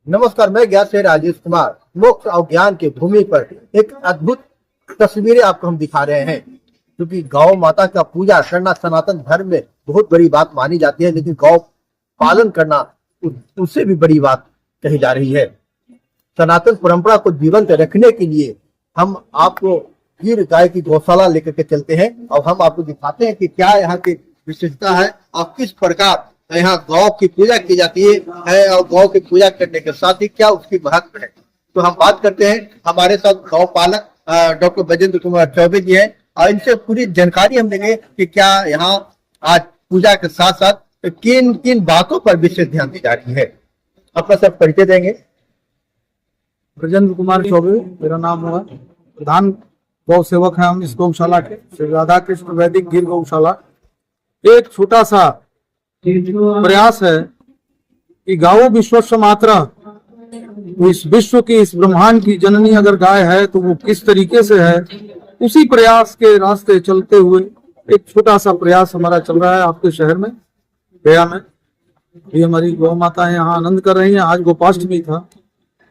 नमस्कार, मैं ज्ञात से राजेश कुमार। मोक्ष और ज्ञान की भूमि पर एक अद्भुत तस्वीरें आपको हम दिखा रहे हैं, क्योंकि गौ माता का पूजा करना सनातन धर्म में बहुत बड़ी बात मानी जाती है, लेकिन गौ पालन करना उससे भी बड़ी बात कही जा रही है। सनातन परंपरा को जीवंत रखने के लिए हम आपको गिर गाय की गौशाला लेकर के चलते हैं और हम आपको दिखाते हैं कि क्या यहाँ की विशेषता है और किस प्रकार यहाँ गौ की पूजा की जाती है और गौ की पूजा करने के साथ ही क्या उसकी महत्व है। तो हम बात करते हैं, हमारे साथ गौ पालक डॉक्टर बजेंद्र कुमार चौबे जी हैं और इनसे पूरी जानकारी हम देंगे कि क्या यहाँ आज पूजा के साथ साथ किन किन बातों पर विशेष ध्यान दी जा रही है। अपना सब परिचय देंगे। बजेंद्र कुमार चौबे मेरा नाम हुआ, प्रधान गौ सेवक है हम इस गौशाला के, श्री राधा कृष्ण वैदिक गिर गौशाला। एक छोटा सा प्रयास है कि गावो विश्वस्य मातरा, इस विश्व की इस ब्रह्मांड की जननी अगर गाय है तो वो किस तरीके से है, उसी प्रयास के रास्ते चलते हुए एक छोटा सा प्रयास हमारा चल रहा है आपके शहर में, गया में। ये हमारी गौ माता है, यहाँ आनंद कर रही है। आज गोपाष्टमी था,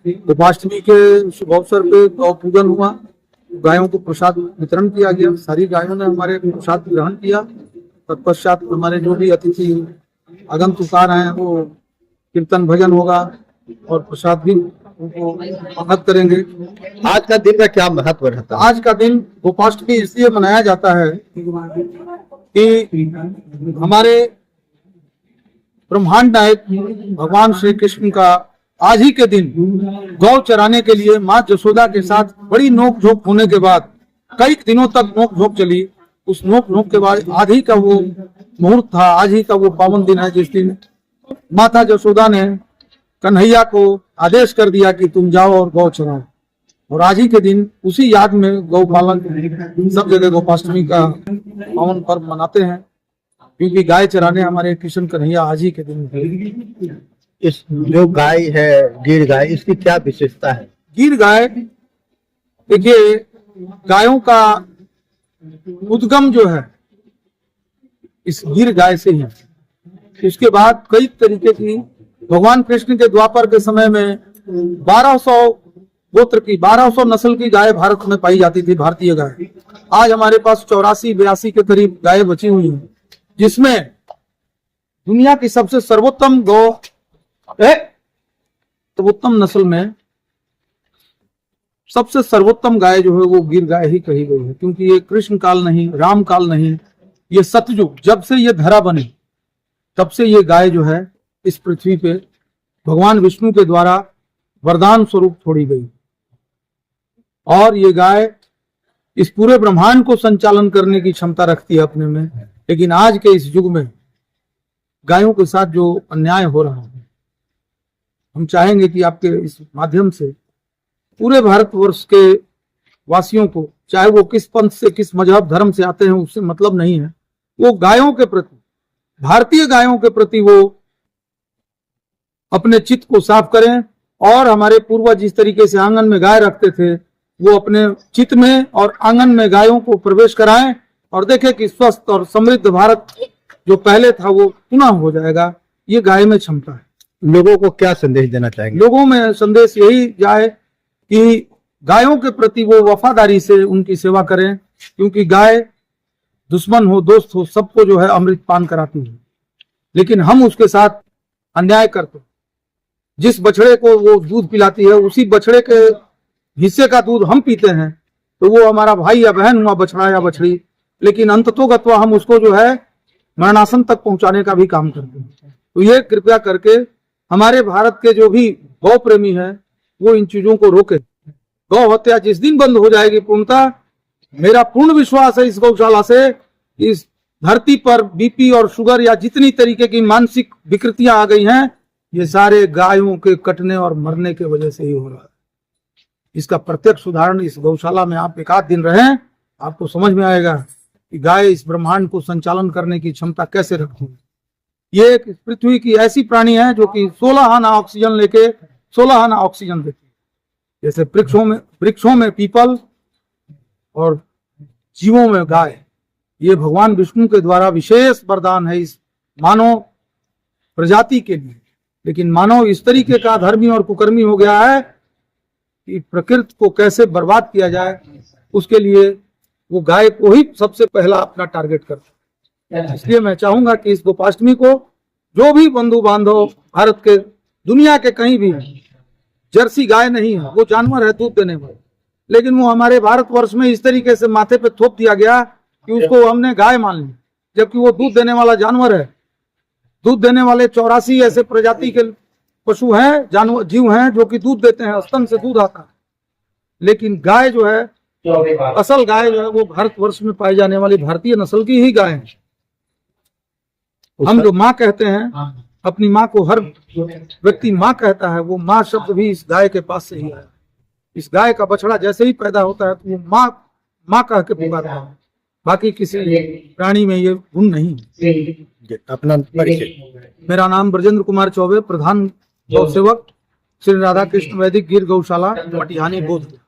गोपाष्टमी के शुभ अवसर पे गौ पूजन हुआ, गायों को प्रसाद वितरण किया गया। सारी गायों ने हमारे प्रसाद ग्रहण किया। तत्पश्चात हमारे जो भी अतिथि आगंतुकार हैं वो कीर्तन भजन होगा और प्रसाद भी उनको महत्व करेंगे। आज का दिन का क्या महत्व रहता है? आज का दिन गोपाष्टमी इसलिए मनाया जाता है कि हमारे ब्रह्मांड नायक भगवान श्री कृष्ण का आज ही के दिन गौ चराने के लिए माँ जसोदा के साथ बड़ी नोक झोंक होने के बाद, कई दिनों तक नोक झोंक चली। उस नोक झोंक के बाद आज ही का वो मुहूर्त था, आज ही का वो पावन दिन है जिस दिन माता जसोदा ने कन्हैया को आदेश कर दिया कि तुम जाओ और गौ चराओ। और आज ही के दिन उसी याद में गौ पालन सब जगह गोपाष्टमी का पावन पर्व मनाते हैं, क्योंकि गाय चराने हमारे कृष्ण कन्हैया आज ही के दिन। इस जो गाय है गिर गाय, इसकी क्या विशेषता है? गिर गाय, देखिए गायों का उद्गम जो है इस गिर गाय से ही। इसके बाद कई तरीके की भगवान कृष्ण के द्वापर के समय में 1200 गोत्र की 1200 नस्ल की गाय भारत में पाई जाती थी, भारतीय गाय। आज हमारे पास 84-82 के करीब गाय बची हुई हैं, जिसमें दुनिया की सबसे सर्वोत्तम गौ सर्वोत्तम नस्ल में सबसे सर्वोत्तम गाय जो है वो गिर गाय ही कही गई है, क्योंकि ये कृष्ण काल नहीं, राम काल नहीं, ये सतयुग, जब से ये धरा बनी तब से ये गाय जो है इस पृथ्वी पे भगवान विष्णु के द्वारा वरदान स्वरूप छोड़ी गई। और ये गाय इस पूरे ब्रह्मांड को संचालन करने की क्षमता रखती है अपने में। लेकिन आज के इस युग में गायों के साथ जो अन्याय हो रहा है, हम चाहेंगे कि आपके इस माध्यम से पूरे भारतवर्ष के वासियों को, चाहे वो किस पंथ से, किस मजहब धर्म से आते हैं, उससे मतलब नहीं है, वो गायों के प्रति, भारतीय गायों के प्रति वो अपने चित्त को साफ करें। और हमारे पूर्वज जिस तरीके से आंगन में गाय रखते थे, वो अपने चित्त में और आंगन में गायों को प्रवेश कराएं और देखें कि स्वस्थ और समृद्ध भारत जो पहले था वो पुनः हो जाएगा। ये गाय में क्षमता है। लोगों को क्या संदेश देना चाहेंगे? लोगों में संदेश यही जाए कि गायों के प्रति वो वफादारी से उनकी सेवा करें, क्योंकि गाय दुश्मन हो दोस्त हो सबको जो है अमृत पान कराती है, लेकिन हम उसके साथ अन्याय करते। जिस बछड़े को वो दूध पिलाती है, उसी बछड़े के हिस्से का दूध हम पीते हैं, तो वो हमारा भाई या बहन हुआ, बछड़ा या बछड़ी, लेकिन अंततोगत्वा हम उसको जो है मरणासन तक पहुंचाने का भी काम करते हैं। तो ये कृपया करके हमारे भारत के जो भी गौ प्रेमी है वो इन चीजों को रोके। गौ हत्या जिस दिन बंद हो जाएगी पूर्णतः, मेरा पूर्ण विश्वास है इस गौशाला से, इस धरती पर बीपी और शुगर या जितनी तरीके की मानसिक विकृतियां आ गई हैं, ये सारे गायों के कटने और मरने के वजह से ही हो रहा है। इसका प्रत्यक्ष उदाहरण इस गौशाला में आप एक आध दिन रहें, आपको समझ में आएगा कि गाय इस ब्रह्मांड को संचालन करने की क्षमता कैसे रखती है। ये एक पृथ्वी की ऐसी प्राणी है जो कि 16 आना ऑक्सीजन लेके 16 आना ऑक्सीजन देती है। जैसे वृक्षों में पीपल और जीवों में गाय, ये भगवान विष्णु के द्वारा विशेष वरदान है इस मानव प्रजाति के लिए। लेकिन मानव इस तरीके का धर्मी और कुकर्मी हो गया है कि प्रकृति को कैसे बर्बाद किया जाए, उसके लिए वो गाय को ही सबसे पहला अपना टारगेट करता है। इसलिए मैं चाहूंगा कि इस गोपाष्टमी को जो भी बंधु बांधव भारत के, दुनिया के कहीं भी, जर्सी गाय नहीं है, वो जानवर है दूध देने वाला, लेकिन वो हमारे भारतवर्ष में इस तरीके से माथे पे थोप दिया गया कि उसको हमने गाय मान ली, जबकि वो दूध देने वाला जानवर है। दूध देने वाले 84 ऐसे प्रजाति के पशु हैं, जानवर, जीव हैं जो कि दूध देते हैं, स्तन से दूध आता है। लेकिन गाय जो है, असल गाय जो है, वो भारतवर्ष में पाई जाने वाली भारतीय नस्ल की ही गाय है। हम जो माँ कहते हैं, अपनी माँ को हर व्यक्ति माँ कहता है, वो माँ शब्द भी इस गाय के पास से ही है। इस गाय का बछड़ा जैसे ही पैदा होता है तो वो माँ माँ कह के पुकारता है, बाकी किसी प्राणी में ये गुण नहीं। अपना परिचय। मेरा नाम ब्रजेंद्र कुमार चौबे, प्रधान गौ सेवक श्री राधा कृष्ण वैदिक गिर गौशाला, मटिहानी, बोध।